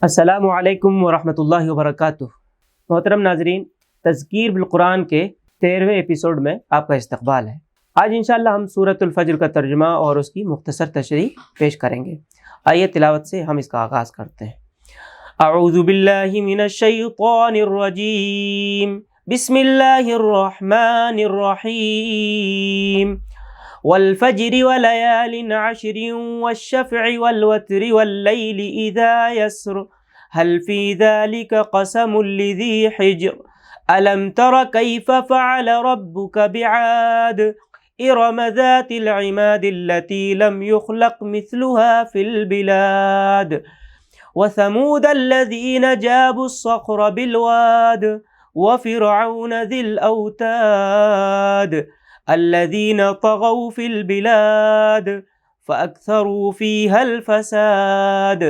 السلام علیکم ورحمۃ اللہ وبرکاتہ۔ محترم ناظرین، تذکیر بالقرآن کے 13ویں ایپیسوڈ میں آپ کا استقبال ہے۔ آج انشاءاللہ ہم سورۃ الفجر کا ترجمہ اور اس کی مختصر تشریح پیش کریں گے۔ آئیے تلاوت سے ہم اس کا آغاز کرتے ہیں۔ اعوذ باللہ من الشیطان الرجیم، بسم اللہ الرحمن الرحیم۔ والفجر وليال عشر والشفع والوتر والليل إذا يسر هل في ذلك قسم لذي حجر ألم تر كيف فعل ربك بعاد إرم ذات العماد التي لم يخلق مثلها في البلاد وثمود الذين جابوا الصخر بالواد وفرعون ذي الأوتاد الذين طغوا في البلاد فأكثروا فيها الفساد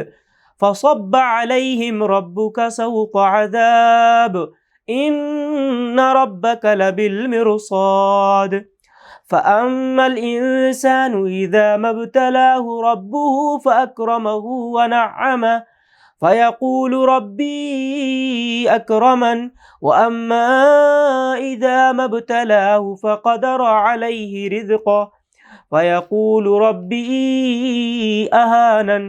فصب عليهم ربك سوط عذاب إن ربك لبالمرصاد فأما الإنسان إذا ما ابتلاه ربه فأكرمه ونعمه فيقول ربي أكرمن وأما إذا ما ابتلاه فقدر عليه رزقه فيقول ربي أهانن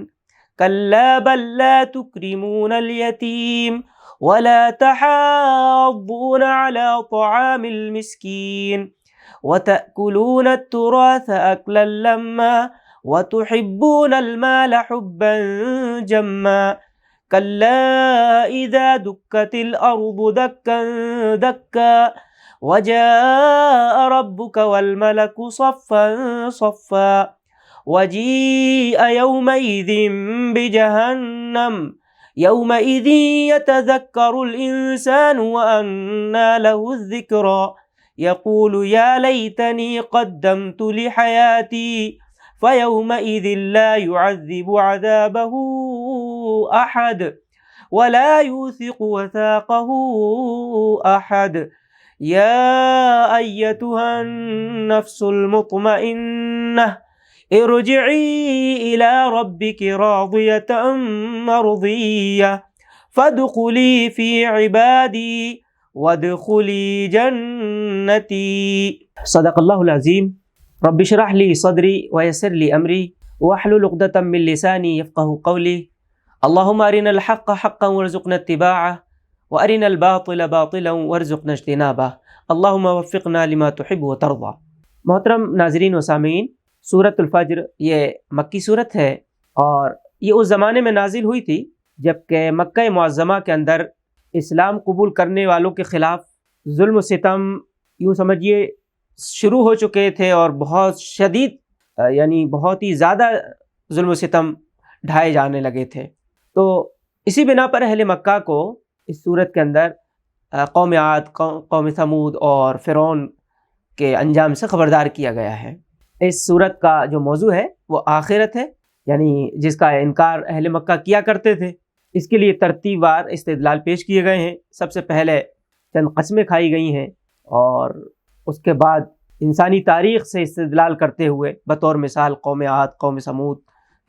كلا بل لا تكرمون اليتيم ولا تحاضون على طعام المسكين وتأكلون التراث أكلا لما وتحبون المال حبا جما كلا إذا دكت الأرض دكا دكا وجاء ربك والملك صفا صفا وجيء يومئذ بجهنم يومئذ يتذكر الإنسان وأنى له الذكرى يقول يا ليتني قدمت لحياتي فيومئذ لا يعذب عذابه أحد ولا يوثق وثاقه أحد يا أيتها النفس المطمئنة ارجعي إلى ربك راضية مرضية فادخلي في عبادي وادخلي جنتي۔ صدق اللہ العظیم۔ رب اشرح لي صدری ويسر لي امری واحلل عقدة من لسانی يفقهوا قولی۔ اللهم ارنا الحق حقا وارزقنا اتباعه وارنا الباطل باطلا وارزقنا اجتنابه اللهم وفقنا لما تحب وترضى۔ محترم ناظرین و سامعین، سورۃ الفجر یہ مکی صورت ہے اور یہ اس زمانے میں نازل ہوئی تھی جبکہ مکہ معظمہ کے اندر اسلام قبول کرنے والوں کے خلاف ظلم و ستم یوں سمجھیے شروع ہو چکے تھے اور بہت شدید یعنی بہت ہی زیادہ ظلم و ستم ڈھائے جانے لگے تھے۔ تو اسی بنا پر اہل مکہ کو اس صورت کے اندر قوم عاد، قوم ثمود اور فرعون کے انجام سے خبردار کیا گیا ہے۔ اس صورت کا جو موضوع ہے وہ آخرت ہے، یعنی جس کا انکار اہل مکہ کیا کرتے تھے۔ اس کے لیے ترتیب وار استدلال پیش کیے گئے ہیں۔ سب سے پہلے چند قسمیں کھائی گئی ہیں اور اس کے بعد انسانی تاریخ سے استدلال کرتے ہوئے بطور مثال قوم عاد، قوم ثمود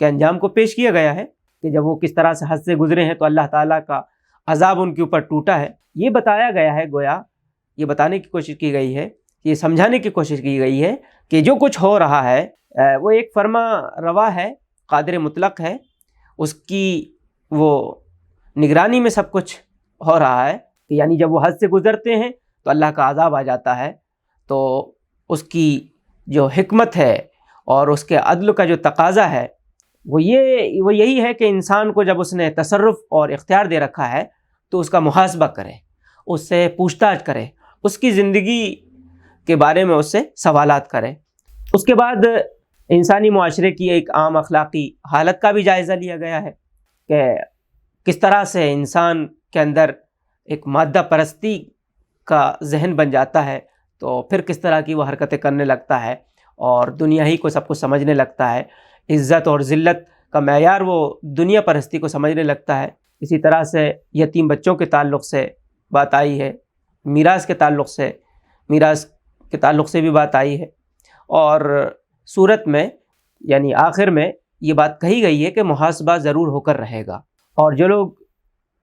کے انجام کو پیش کیا گیا ہے کہ جب وہ کس طرح سے حد سے گزرے ہیں تو اللہ تعالیٰ کا عذاب ان کے اوپر ٹوٹا ہے۔ یہ بتایا گیا ہے، گویا یہ بتانے کی کوشش کی گئی ہے، یہ سمجھانے کی کوشش کی گئی ہے کہ جو کچھ ہو رہا ہے وہ ایک فرما روا ہے، قادر مطلق ہے، اس کی وہ نگرانی میں سب کچھ ہو رہا ہے کہ یعنی جب وہ حد سے گزرتے ہیں تو اللہ کا عذاب آ جاتا ہے۔ تو اس کی جو حکمت ہے اور اس کے عدل کا جو تقاضا ہے وہ یہی ہے کہ انسان کو جب اس نے تصرف اور اختیار دے رکھا ہے تو اس کا محاسبہ کرے، اس سے پوچھ تاچھ کرے، اس کی زندگی کے بارے میں اس سے سوالات کرے۔ اس کے بعد انسانی معاشرے کی ایک عام اخلاقی حالت کا بھی جائزہ لیا گیا ہے کہ کس طرح سے انسان کے اندر ایک مادہ پرستی کا ذہن بن جاتا ہے تو پھر کس طرح کی وہ حرکتیں کرنے لگتا ہے اور دنیا ہی کو سب کچھ سمجھنے لگتا ہے، عزت اور ذلت کا معیار وہ دنیا پرستی کو سمجھنے لگتا ہے۔ اسی طرح سے یتیم بچوں کے تعلق سے بات آئی ہے، میراث کے تعلق سے بھی بات آئی ہے، اور صورت میں یعنی آخر میں یہ بات کہی گئی ہے کہ محاسبہ ضرور ہو کر رہے گا، اور جو لوگ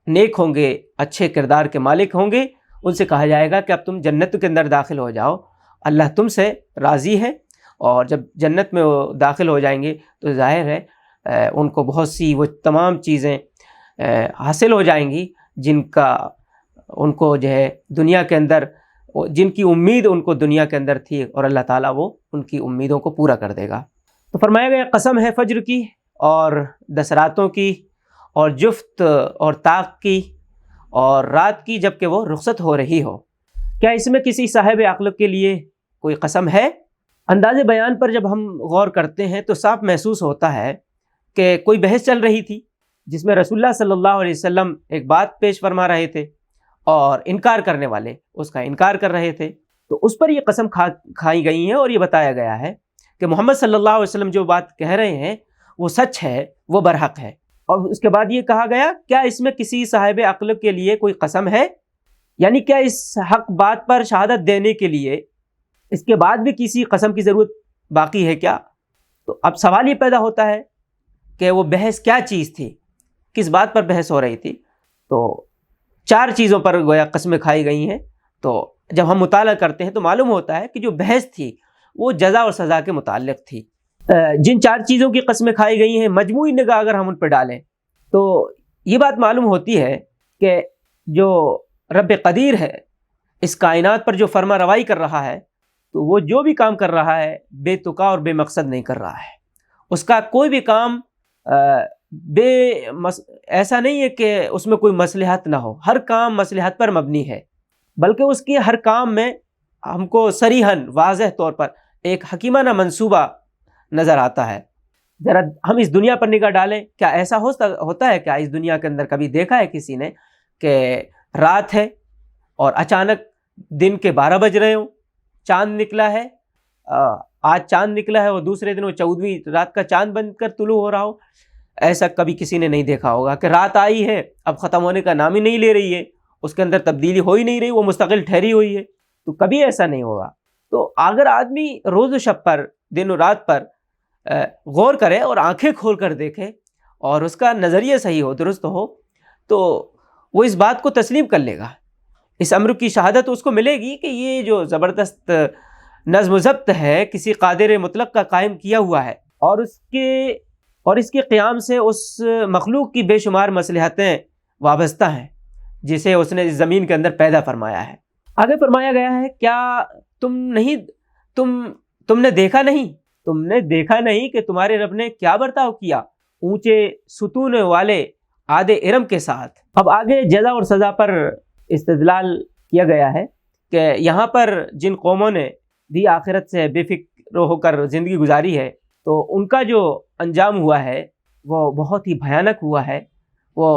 نیک ہوں گے، اچھے کردار کے مالک ہوں گے، ان سے کہا جائے گا کہ اب تم جنت کے اندر داخل ہو جاؤ، اللہ تم سے راضی ہے۔ اور جب جنت میں وہ داخل ہو جائیں گے تو ظاہر ہے ان کو بہت سی وہ تمام چیزیں حاصل ہو جائیں گی جن کا ان کو جو ہے دنیا کے اندر، جن کی امید ان کو دنیا کے اندر تھی، اور اللہ تعالیٰ وہ ان کی امیدوں کو پورا کر دے گا۔ تو فرمایا گیا قسم ہے فجر کی اور 10 راتوں کی اور جفت اور طاق کی اور رات کی جب کہ وہ رخصت ہو رہی ہو، کیا اس میں کسی صاحب عقل کے لیے کوئی قسم ہے؟ انداز بیان پر جب ہم غور کرتے ہیں تو صاف محسوس ہوتا ہے کہ کوئی بحث چل رہی تھی جس میں رسول اللہ صلی اللہ علیہ وسلم ایک بات پیش فرما رہے تھے اور انکار کرنے والے اس کا انکار کر رہے تھے، تو اس پر یہ قسم کھائی گئی ہیں اور یہ بتایا گیا ہے کہ محمد صلی اللہ علیہ وسلم جو بات کہہ رہے ہیں وہ سچ ہے، وہ برحق ہے۔ اور اس کے بعد یہ کہا گیا کیا اس میں کسی صاحب عقل کے لیے کوئی قسم ہے، یعنی کیا اس حق بات پر شہادت دینے کے لیے اس کے بعد بھی کسی قسم کی ضرورت باقی ہے کیا؟ تو اب سوال یہ پیدا ہوتا ہے کہ وہ بحث کیا چیز تھی، کس بات پر بحث ہو رہی تھی؟ تو 4 چیزوں پر گویا قسمیں کھائی گئی ہیں۔ تو جب ہم مطالعہ کرتے ہیں تو معلوم ہوتا ہے کہ جو بحث تھی وہ جزا اور سزا کے متعلق تھی۔ جن 4 چیزوں کی قسمیں کھائی گئی ہیں مجموعی نگاہ اگر ہم ان پہ ڈالیں تو یہ بات معلوم ہوتی ہے کہ جو رب قدیر ہے اس کائنات پر جو فرما روائی کر رہا ہے، تو وہ جو بھی کام کر رہا ہے بے تکا اور بے مقصد نہیں کر رہا ہے۔ اس کا کوئی بھی کام ایسا نہیں ہے کہ اس میں کوئی مصلحت نہ ہو، ہر کام مصلحت پر مبنی ہے، بلکہ اس کے ہر کام میں ہم کو صریحاً واضح طور پر ایک حکیمانہ منصوبہ نظر آتا ہے۔ ذرا ہم اس دنیا پر نگاہ ڈالیں، کیا ایسا ہوتا ہے کیا اس دنیا کے اندر کبھی دیکھا ہے کسی نے کہ رات ہے اور اچانک دن کے 12 بج رہے ہوں، چاند نکلا ہے، آج چاند نکلا ہے اور دوسرے دن وہ 14ویں رات کا چاند بن کر طلوع ہو رہا ہو؟ ایسا کبھی کسی نے نہیں دیکھا ہوگا کہ رات آئی ہے اب ختم ہونے کا نام ہی نہیں لے رہی ہے، اس کے اندر تبدیلی ہو ہی نہیں رہی، وہ مستقل ٹھہری ہوئی ہے، تو کبھی ایسا نہیں ہوگا۔ تو اگر آدمی روز و شب پر، دن و رات پر غور کرے اور آنکھیں کھول کر دیکھے اور اس کا نظریہ صحیح ہو، درست ہو، تو وہ اس بات کو تسلیم کر لے گا، اس امر کی شہادت اس کو ملے گی کہ یہ جو زبردست نظم و ضبط ہے کسی قادر مطلق کا قائم کیا ہوا ہے، اور اس کے قیام سے اس مخلوق کی بے شمار مصلحتیں وابستہ ہیں جسے اس نے اس زمین کے اندر پیدا فرمایا ہے۔ آگے فرمایا گیا ہے کیا تم نے دیکھا نہیں کہ تمہارے رب نے کیا برتاؤ کیا اونچے ستون والے عاد ارم کے ساتھ۔ اب آگے جزا اور سزا پر استدلال کیا گیا ہے کہ یہاں پر جن قوموں نے بھی آخرت سے بے فکر ہو کر زندگی گزاری ہے تو ان کا جو انجام ہوا ہے وہ بہت ہی بھیانک ہوا ہے، وہ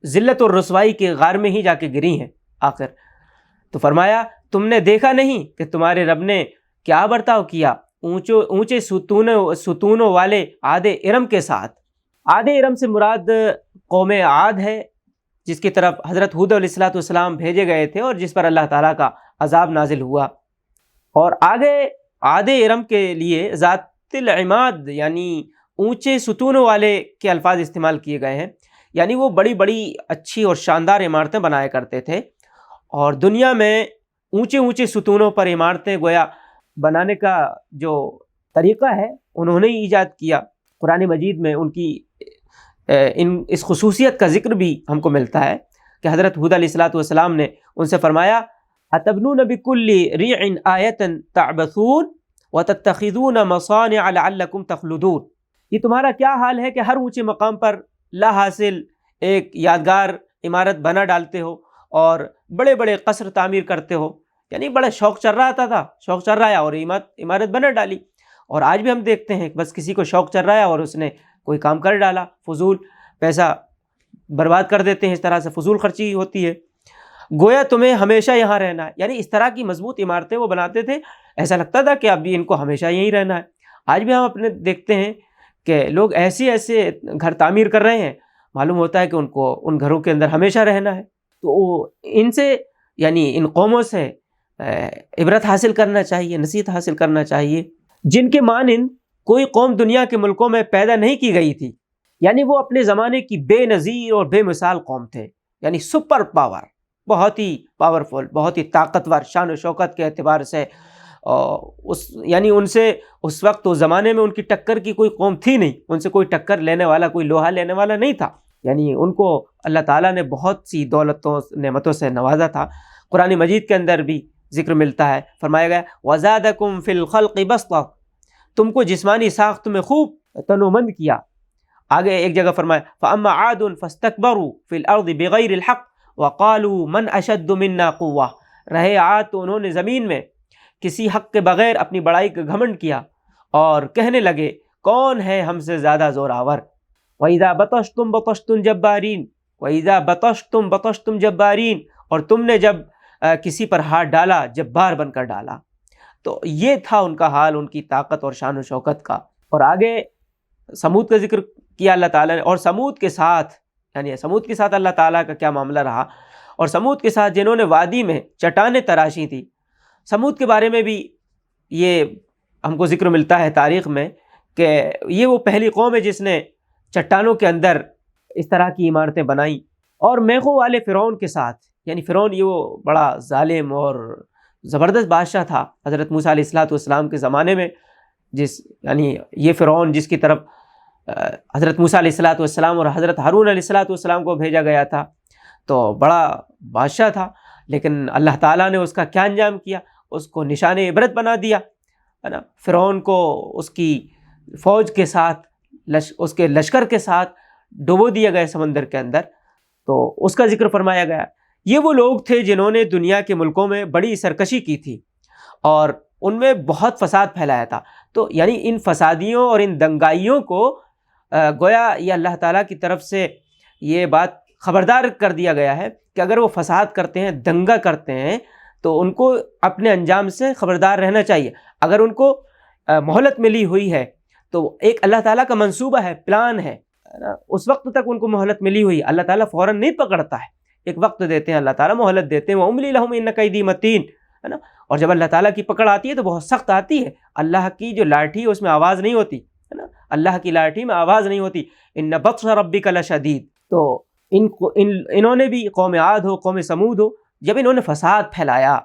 ذلت اور رسوائی کے غار میں ہی جا کے گری ہیں آخر۔ تو فرمایا تم نے دیکھا نہیں کہ تمہارے رب نے کیا برتاؤ کیا اونچے ستونوں والے عاد ارم کے ساتھ۔ عاد ارم سے مراد قوم عاد ہے جس کی طرف حضرت ہود علیہ السلام بھیجے گئے تھے اور جس پر اللہ تعالیٰ کا عذاب نازل ہوا۔ اور آگے عاد ارم کے لیے ذات العماد یعنی اونچے ستونوں والے کے الفاظ استعمال کیے گئے ہیں، یعنی وہ بڑی بڑی اچھی اور شاندار عمارتیں بنایا کرتے تھے، اور دنیا میں اونچے ستونوں پر عمارتیں گویا بنانے کا جو طریقہ ہے انہوں نے ہی ایجاد کیا۔ قرآن مجید میں ان کی اس خصوصیت کا ذکر بھی ہم کو ملتا ہے کہ حضرت ہود علیہ السلام نے ان سے فرمایا اتبنون بکل ریع آیۃ تعبثون وتتخذون مصانع لعلکم تخلدون۔ یہ تمہارا کیا حال ہے کہ ہر اونچے مقام پر لا حاصل ایک یادگار عمارت بنا ڈالتے ہو اور بڑے بڑے قصر تعمیر کرتے ہو، یعنی بڑا شوق چل رہا ہے اور عمارت بنا ڈالی۔ اور آج بھی ہم دیکھتے ہیں کہ بس کسی کو شوق چل رہا ہے اور اس نے کوئی کام کر ڈالا، فضول پیسہ برباد کر دیتے ہیں، اس طرح سے فضول خرچی ہوتی ہے، گویا تمہیں ہمیشہ یہاں رہنا ہے۔ یعنی اس طرح کی مضبوط عمارتیں وہ بناتے تھے، ایسا لگتا تھا کہ اب بھی ان کو ہمیشہ یہیں رہنا ہے۔ آج بھی ہم اپنے دیکھتے ہیں کہ لوگ ایسے گھر تعمیر کر رہے ہیں، معلوم ہوتا ہے کہ ان کو ان گھروں کے اندر ہمیشہ رہنا ہے۔ تو ان سے یعنی ان قوموں سے عبرت حاصل کرنا چاہیے، نصیحت حاصل کرنا چاہیے، جن کے مانند کوئی قوم دنیا کے ملکوں میں پیدا نہیں کی گئی تھی، یعنی وہ اپنے زمانے کی بے نظیر اور بے مثال قوم تھے، یعنی سپر پاور، بہت ہی پاورفل، بہت ہی طاقتور شان و شوکت کے اعتبار سے، یعنی ان سے اس وقت اس زمانے میں ان کی ٹکر کی کوئی قوم تھی نہیں، ان سے کوئی ٹکر لینے والا، کوئی لوہا لینے والا نہیں تھا. یعنی ان کو اللہ تعالیٰ نے بہت سی دولتوں نعمتوں سے نوازا تھا. قرآن مجید کے اندر بھی ذکر ملتا ہے، فرمایا گیا وَزَادَكُمْ فِي الْخَلْقِ بَسْطَةً، تم کو جسمانی ساخت میں خوب تنومند کیا. آگے ایک جگہ فرمایا فَأَمَّا عَادٌ فَاسْتَكْبَرُوا فِي الْأَرْضِ بِغَيْرِ الْحَقِّ وَقَالُوا مَنْ أَشَدُّ مِنَّا قُوَّةً، رہے عاد تو انہوں نے زمین میں کسی حق کے بغیر اپنی بڑائی کا گھمنڈ کیا اور کہنے لگے کون ہے ہم سے زیادہ زور آور. وَإِذَا بَطَشْتُمْ بَطَشْتُمْ جَبَّارِينَ وَإِذَا بَطَشْتُمْ بَطَشْتُمْ جَبَّارِينَ، اور تم نے جب کسی پر ہاتھ ڈالا جبار بن کر ڈالا. تو یہ تھا ان کا حال، ان کی طاقت اور شان و شوکت کا. اور آگے سمود کا ذکر کیا اللہ تعالیٰ نے، اور سمود کے ساتھ، یعنی سمود کے ساتھ اللہ تعالیٰ کا کیا معاملہ رہا، اور سمود کے ساتھ جنہوں نے وادی میں چٹانیں تراشی تھی. سمود کے بارے میں بھی یہ ہم کو ذکر ملتا ہے تاریخ میں کہ یہ وہ پہلی قوم ہے جس نے چٹانوں کے اندر اس طرح کی عمارتیں بنائیں. اور میخوں والے فرعون کے ساتھ، یعنی فرعون یہ وہ بڑا ظالم اور زبردست بادشاہ تھا حضرت موسیٰ علیہ السلام کے زمانے میں، یعنی یہ فرعون جس کی طرف حضرت موسیٰ علیہ السلام اور حضرت ہارون علیہ السلام کو بھیجا گیا تھا، تو بڑا بادشاہ تھا. لیکن اللہ تعالیٰ نے اس کا کیا انجام کیا، اس کو نشان عبرت بنا دیا ہے نا. فرعون کو اس کی فوج کے ساتھ، اس کے لشکر کے ساتھ ڈبو دیا گیا سمندر کے اندر. تو اس کا ذکر فرمایا گیا. یہ وہ لوگ تھے جنہوں نے دنیا کے ملکوں میں بڑی سرکشی کی تھی اور ان میں بہت فساد پھیلایا تھا. تو یعنی ان فسادیوں اور ان دنگائیوں کو گویا یہ اللہ تعالیٰ کی طرف سے یہ بات خبردار کر دیا گیا ہے کہ اگر وہ فساد کرتے ہیں، دنگا کرتے ہیں، تو ان کو اپنے انجام سے خبردار رہنا چاہیے. اگر ان کو مہلت ملی ہوئی ہے تو ایک اللہ تعالیٰ کا منصوبہ ہے، پلان ہے نا، اس وقت تک ان کو مہلت ملی ہوئی، اللہ تعالیٰ فوراً نہیں پکڑتا ہے، ایک وقت دیتے ہیں اللہ تعالیٰ، مہلت دیتے ہیں. وَأُمْلِي لَهُمْ إِنَّ كَيْدِي مَتِينٌ، ہے نا. اور جب اللہ تعالیٰ کی پکڑ آتی ہے تو بہت سخت آتی ہے. اللہ کی جو لاٹھی ہے اس میں آواز نہیں ہوتی ہے نا، اللہ کی لاٹھی میں آواز نہیں ہوتی. إِنَّ بَطْشَ رَبِّكَ لَشَدِيدٌ. تو انہوں نے بھی، قوم عاد ہو، قوم سمود ہو، جب انہوں نے فساد پھیلایا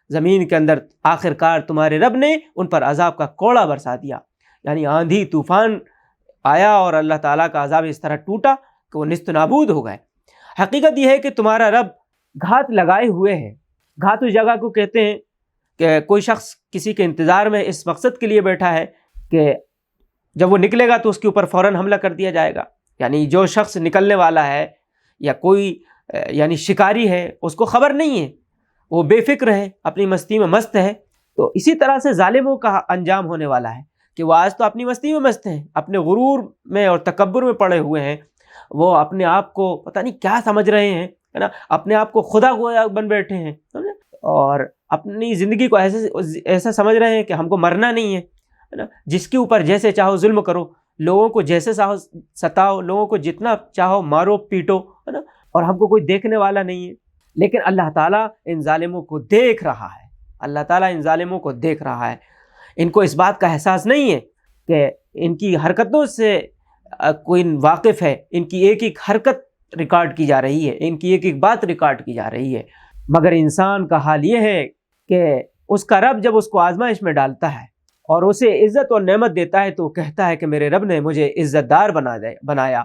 زمین کے اندر، آخر کار تمہارے رب نے ان پر عذاب کا کوڑا برسا دیا. یعنی آندھی طوفان آیا اور اللہ تعالیٰ کا عذاب اس طرح ٹوٹا کہ وہ نیست و نابود ہو گئے. حقیقت یہ ہے کہ تمہارا رب گھات لگائے ہوئے ہے. گھات اس جگہ کو کہتے ہیں کہ کوئی شخص کسی کے انتظار میں اس مقصد کے لیے بیٹھا ہے کہ جب وہ نکلے گا تو اس کے اوپر فوراً حملہ کر دیا جائے گا. یعنی جو شخص نکلنے والا ہے یا کوئی یعنی شکاری ہے، اس کو خبر نہیں ہے، وہ بے فکر ہے، اپنی مستی میں مست ہے. تو اسی طرح سے ظالموں کا انجام ہونے والا ہے کہ وہ آج تو اپنی مستی میں مست ہیں، اپنے غرور میں اور تکبر میں پڑے ہوئے ہیں. وہ اپنے آپ کو پتہ نہیں کیا سمجھ رہے ہیں، ہے نا، اپنے آپ کو خدا گویا بن بیٹھے ہیں اور اپنی زندگی کو ایسا سمجھ رہے ہیں کہ ہم کو مرنا نہیں ہے نا. جس کے اوپر جیسے چاہو ظلم کرو، لوگوں کو جیسے چاہو ستاؤ، لوگوں کو جتنا چاہو مارو پیٹو، ہے نا، اور ہم کو کوئی دیکھنے والا نہیں ہے. لیکن اللہ تعالیٰ ان ظالموں کو دیکھ رہا ہے، اللہ تعالیٰ ان ظالموں کو دیکھ رہا ہے. ان کو اس بات کا احساس نہیں ہے کہ ان کی حرکتوں سے کوئی واقف ہے، ان کی ایک ایک حرکت ریکارڈ کی جا رہی ہے، ان کی ایک ایک بات ریکارڈ کی جا رہی ہے. مگر انسان کا حال یہ ہے کہ اس کا رب جب اس کو آزمائش میں ڈالتا ہے اور اسے عزت اور نعمت دیتا ہے تو کہتا ہے کہ میرے رب نے مجھے عزت دار بنایا.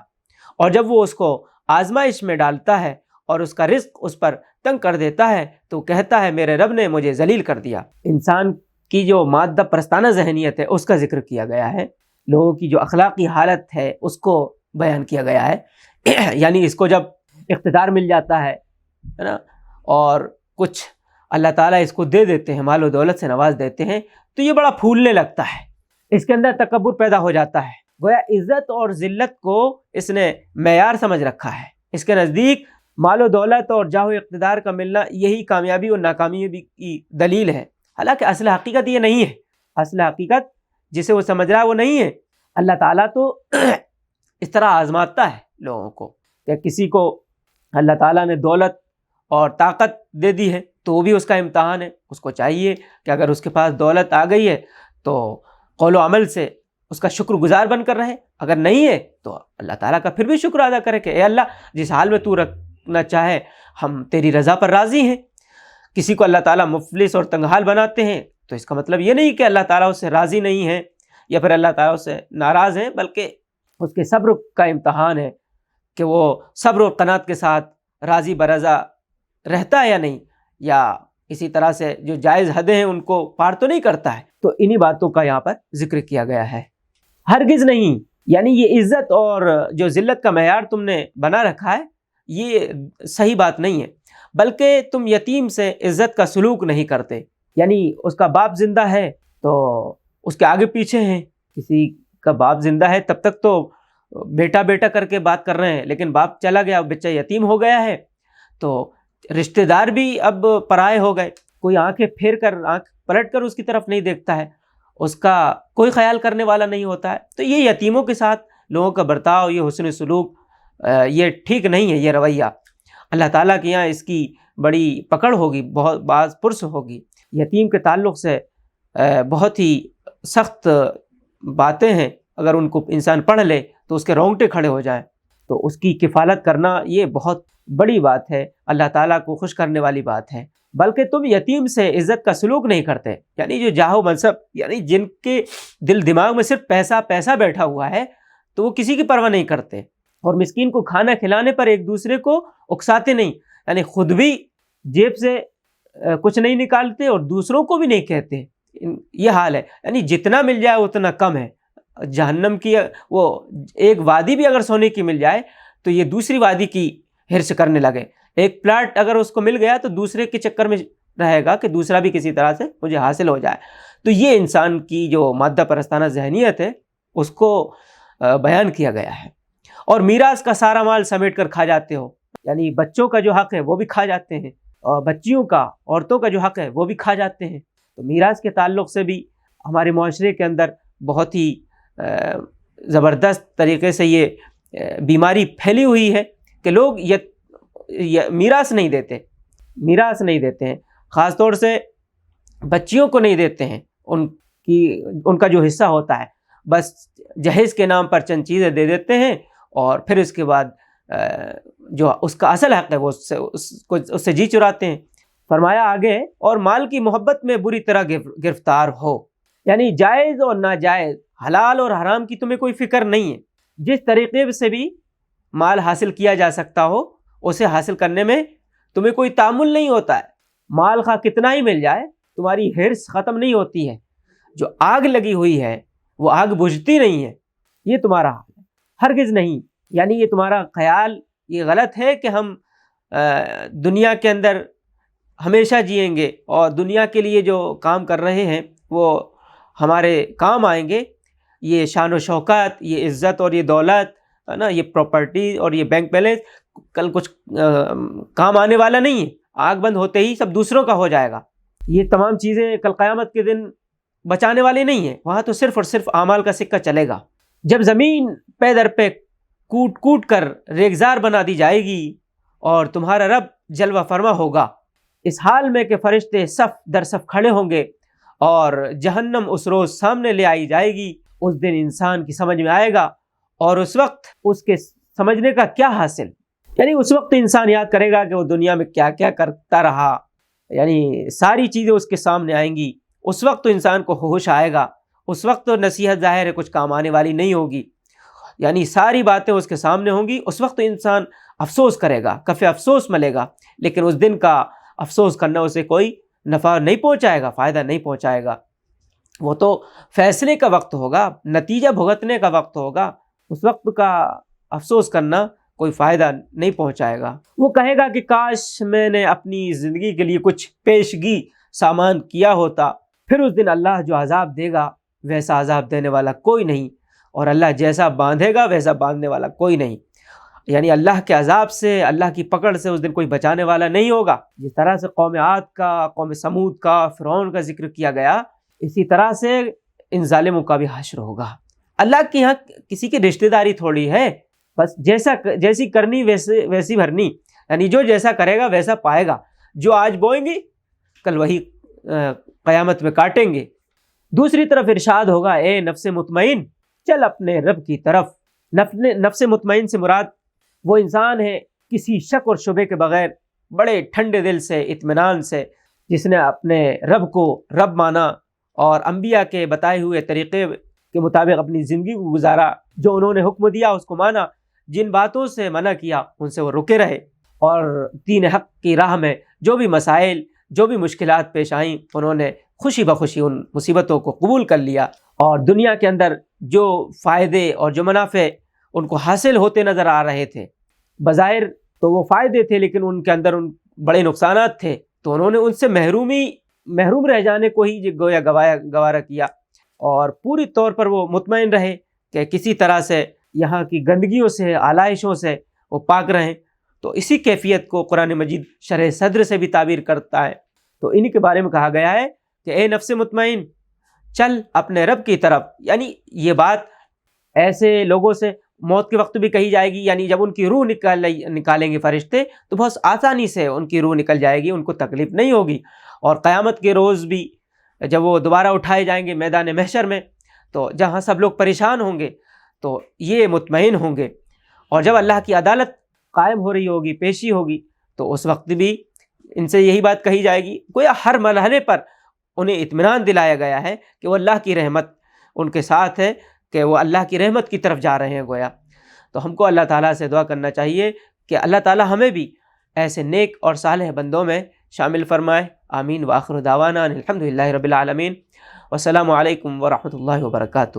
اور جب وہ اس کو آزمائش میں ڈالتا ہے اور اس کا رزق اس پر تنگ کر دیتا ہے تو کہتا ہے میرے رب نے مجھے ذلیل کر دیا. انسان کی جو مادہ پرستانہ ذہنیت ہے اس کا ذکر کیا گیا ہے، لوگوں کی جو اخلاقی حالت ہے اس کو بیان کیا گیا ہے. یعنی اس کو جب اقتدار مل جاتا ہے نا، اور کچھ اللہ تعالیٰ اس کو دے دیتے ہیں، مال و دولت سے نواز دیتے ہیں، تو یہ بڑا پھولنے لگتا ہے، اس کے اندر تکبر پیدا ہو جاتا ہے. گویا عزت اور ذلت کو اس نے معیار سمجھ رکھا ہے. اس کے نزدیک مال و دولت اور جاہ و اقتدار کا ملنا یہی کامیابی اور ناکامیابی کی دلیل ہے. حالانکہ اصل حقیقت یہ نہیں ہے. اصل حقیقت جسے وہ سمجھ رہا ہے وہ نہیں ہے. اللہ تعالیٰ تو اس طرح آزماتا ہے لوگوں کو کہ کسی کو اللہ تعالیٰ نے دولت اور طاقت دے دی ہے تو وہ بھی اس کا امتحان ہے. اس کو چاہیے کہ اگر اس کے پاس دولت آ گئی ہے تو قول و عمل سے اس کا شکر گزار بن کر رہے، اگر نہیں ہے تو اللہ تعالیٰ کا پھر بھی شکر ادا کرے کہ اے اللہ جس حال میں تو نہ چاہے ہم تیری رضا پر راضی ہیں۔ کسی کو اللہ تعالیٰ مفلس اور تنگحال بناتے ہیں تو اس کا مطلب یہ نہیں کہ اللہ تعالیٰ اس سے راضی نہیں ہے یا پھر اللہ تعالیٰ اس سے ناراض ہیں، بلکہ اس کے صبر کا امتحان ہے کہ وہ صبر و قناعت کے ساتھ راضی برضا رہتا ہے یا نہیں، یا اسی طرح سے جو جائز حدیں ہیں ان کو پار تو نہیں کرتا ہے۔ تو انہی باتوں کا یہاں پر ذکر کیا گیا ہے۔ ہرگز نہیں، یعنی یہ عزت اور جو ذلت کا معیار تم نے بنا رکھا ہے یہ صحیح بات نہیں ہے، بلکہ تم یتیم سے عزت کا سلوک نہیں کرتے، یعنی اس کا باپ زندہ ہے تو اس کے آگے پیچھے ہیں، کسی کا باپ زندہ ہے تب تک تو بیٹا بیٹا کر کے بات کر رہے ہیں، لیکن باپ چلا گیا، بچہ یتیم ہو گیا ہے تو رشتہ دار بھی اب پرائے ہو گئے، کوئی آنکھ پلٹ کر اس کی طرف نہیں دیکھتا ہے، اس کا کوئی خیال کرنے والا نہیں ہوتا ہے۔ تو یہ یتیموں کے ساتھ لوگوں کا برتاؤ، یہ حسن سلوک یہ ٹھیک نہیں ہے، یہ رویہ اللہ تعالیٰ کے یہاں اس کی بڑی پکڑ ہوگی، بہت باز پرس ہوگی۔ یتیم کے تعلق سے بہت ہی سخت باتیں ہیں، اگر ان کو انسان پڑھ لے تو اس کے رونگٹے کھڑے ہو جائیں۔ تو اس کی کفالت کرنا یہ بہت بڑی بات ہے، اللہ تعالیٰ کو خوش کرنے والی بات ہے۔ بلکہ تم یتیم سے عزت کا سلوک نہیں کرتے، یعنی جو جاہ و منصب، یعنی جن کے دل دماغ میں صرف پیسہ پیسہ بیٹھا ہوا ہے تو وہ کسی کی پرواہ نہیں کرتے، اور مسکین کو کھانا کھلانے پر ایک دوسرے کو اکساتے نہیں، یعنی خود بھی جیب سے کچھ نہیں نکالتے اور دوسروں کو بھی نہیں کہتے۔ یہ حال ہے، یعنی جتنا مل جائے اتنا کم ہے۔ جہنم کی وہ ایک وادی بھی اگر سونے کی مل جائے تو یہ دوسری وادی کی حرص کرنے لگے، ایک پلاٹ اگر اس کو مل گیا تو دوسرے کے چکر میں رہے گا کہ دوسرا بھی کسی طرح سے مجھے حاصل ہو جائے۔ تو یہ انسان کی جو مادہ پرستانہ ذہنیت ہے اس کو بیان کیا گیا ہے۔ اور میراث کا سارا مال سمیٹ کر کھا جاتے ہو، یعنی بچوں کا جو حق ہے وہ بھی کھا جاتے ہیں، اور بچیوں کا، عورتوں کا جو حق ہے وہ بھی کھا جاتے ہیں۔ تو میراث کے تعلق سے بھی ہمارے معاشرے کے اندر بہت ہی زبردست طریقے سے یہ بیماری پھیلی ہوئی ہے کہ لوگ میراث نہیں دیتے ہیں، خاص طور سے بچیوں کو نہیں دیتے ہیں، ان کا جو حصہ ہوتا ہے بس جہیز کے نام پر چند چیزیں دے دیتے ہیں، اور پھر اس کے بعد جو اس کا اصل حق ہے وہ اس سے جی چراتے ہیں۔ فرمایا آگے، اور مال کی محبت میں بری طرح گرفتار ہو، یعنی جائز اور ناجائز، حلال اور حرام کی تمہیں کوئی فکر نہیں ہے، جس طریقے سے بھی مال حاصل کیا جا سکتا ہو اسے حاصل کرنے میں تمہیں کوئی تعامل نہیں ہوتا ہے۔ مال خواہ کتنا ہی مل جائے تمہاری حرص ختم نہیں ہوتی ہے، جو آگ لگی ہوئی ہے وہ آگ بجھتی نہیں ہے، یہ تمہارا حال ہے، ہرگز نہیں، یعنی یہ تمہارا خیال یہ غلط ہے کہ ہم دنیا کے اندر ہمیشہ جئیں گے اور دنیا کے لیے جو کام کر رہے ہیں وہ ہمارے کام آئیں گے، یہ شان و شوکت، یہ عزت اور یہ دولت ہے نا، یہ پراپرٹی اور یہ بینک بیلنس کل کچھ کام آنے والا نہیں ہے، آگ بند ہوتے ہی سب دوسروں کا ہو جائے گا۔ یہ تمام چیزیں کل قیامت کے دن بچانے والی نہیں ہیں، وہاں تو صرف اور صرف اعمال کا سکہ چلے گا۔ جب زمین پے در پہ کوٹ کوٹ کر ریگزار بنا دی جائے گی اور تمہارا رب جلوہ فرما ہوگا، اس حال میں کہ فرشتے صف در صف کھڑے ہوں گے اور جہنم اس روز سامنے لے آئی جائے گی، اس دن انسان کی سمجھ میں آئے گا، اور اس وقت اس کے سمجھنے کا کیا حاصل، یعنی اس وقت انسان یاد کرے گا کہ وہ دنیا میں کیا کیا کرتا رہا، یعنی ساری چیزیں اس کے سامنے آئیں گی، اس وقت تو انسان کو ہوش آئے گا، اس وقت تو نصیحت ظاہر ہے کچھ کام آنے والی نہیں ہوگی، یعنی ساری باتیں اس کے سامنے ہوں گی، اس وقت تو انسان افسوس کرے گا، کف افسوس ملے گا، لیکن اس دن کا افسوس کرنا اسے کوئی نفع نہیں پہنچائے گا، فائدہ نہیں پہنچائے گا۔ وہ تو فیصلے کا وقت ہوگا، نتیجہ بھگتنے کا وقت ہوگا، اس وقت کا افسوس کرنا کوئی فائدہ نہیں پہنچائے گا۔ وہ کہے گا کہ کاش میں نے اپنی زندگی کے لیے کچھ پیشگی سامان کیا ہوتا۔ پھر اس دن اللہ جو عذاب دے گا ویسا عذاب دینے والا کوئی نہیں، اور اللہ جیسا باندھے گا ویسا باندھنے والا کوئی نہیں، یعنی اللہ کے عذاب سے، اللہ کی پکڑ سے اس دن کوئی بچانے والا نہیں ہوگا۔ جس طرح سے قوم عاد کا، قوم سمود کا، فرعون کا ذکر کیا گیا، اسی طرح سے ان ظالموں کا بھی حشر ہوگا۔ اللہ کے یہاں کسی کی رشتہ داری تھوڑی ہے، بس جیسی کرنی ویسی بھرنی، یعنی جو جیسا کرے گا ویسا پائے گا، جو آج بوئیں گے کل وہی قیامت میں کاٹیں گے۔ دوسری طرف ارشاد ہوگا، اے نفس مطمئن چل اپنے رب کی طرف۔ نفس مطمئن سے مراد وہ انسان ہے کسی شک اور شبے کے بغیر بڑے ٹھنڈے دل سے اطمینان سے جس نے اپنے رب کو رب مانا اور انبیاء کے بتائے ہوئے طریقے کے مطابق اپنی زندگی کو گزارا، جو انہوں نے حکم دیا اس کو مانا، جن باتوں سے منع کیا ان سے وہ رکے رہے، اور دین حق کی راہ میں جو بھی مسائل جو بھی مشکلات پیش آئیں انہوں نے خوشی بخوشی ان مصیبتوں کو قبول کر لیا، اور دنیا کے اندر جو فائدے اور جو منافع ان کو حاصل ہوتے نظر آ رہے تھے، بظاہر تو وہ فائدے تھے لیکن ان کے اندر ان بڑے نقصانات تھے، تو انہوں نے ان سے محروم رہ جانے کو ہی گویا گوارا کیا، اور پوری طور پر وہ مطمئن رہے کہ کسی طرح سے یہاں کی گندگیوں سے آلائشوں سے وہ پاک رہیں۔ تو اسی کیفیت کو قرآن مجید شرح صدر سے بھی تعبیر کرتا ہے۔ تو انہی کے بارے میں کہا گیا ہے کہ اے نفس مطمئن، چل اپنے رب کی طرف، یعنی یہ بات ایسے لوگوں سے موت کے وقت بھی کہی جائے گی، یعنی جب ان کی روح نکالیں گے فرشتے تو بہت آسانی سے ان کی روح نکل جائے گی، ان کو تکلیف نہیں ہوگی، اور قیامت کے روز بھی جب وہ دوبارہ اٹھائے جائیں گے میدان محشر میں، تو جہاں سب لوگ پریشان ہوں گے تو یہ مطمئن ہوں گے، اور جب اللہ کی عدالت قائم ہو رہی ہوگی، پیشی ہوگی، تو اس وقت بھی ان سے یہی بات کہی جائے گی۔ گویا ہر مرحلے پر انہیں اطمینان دلایا گیا ہے کہ وہ اللہ کی رحمت ان کے ساتھ ہے، کہ وہ اللہ کی رحمت کی طرف جا رہے ہیں گویا۔ تو ہم کو اللہ تعالیٰ سے دعا کرنا چاہیے کہ اللہ تعالیٰ ہمیں بھی ایسے نیک اور صالح بندوں میں شامل فرمائے۔ آمین۔ وآخر دعوانا ان الحمد للہ رب العالمین، والسلام علیکم ورحمۃ اللہ وبرکاتہ۔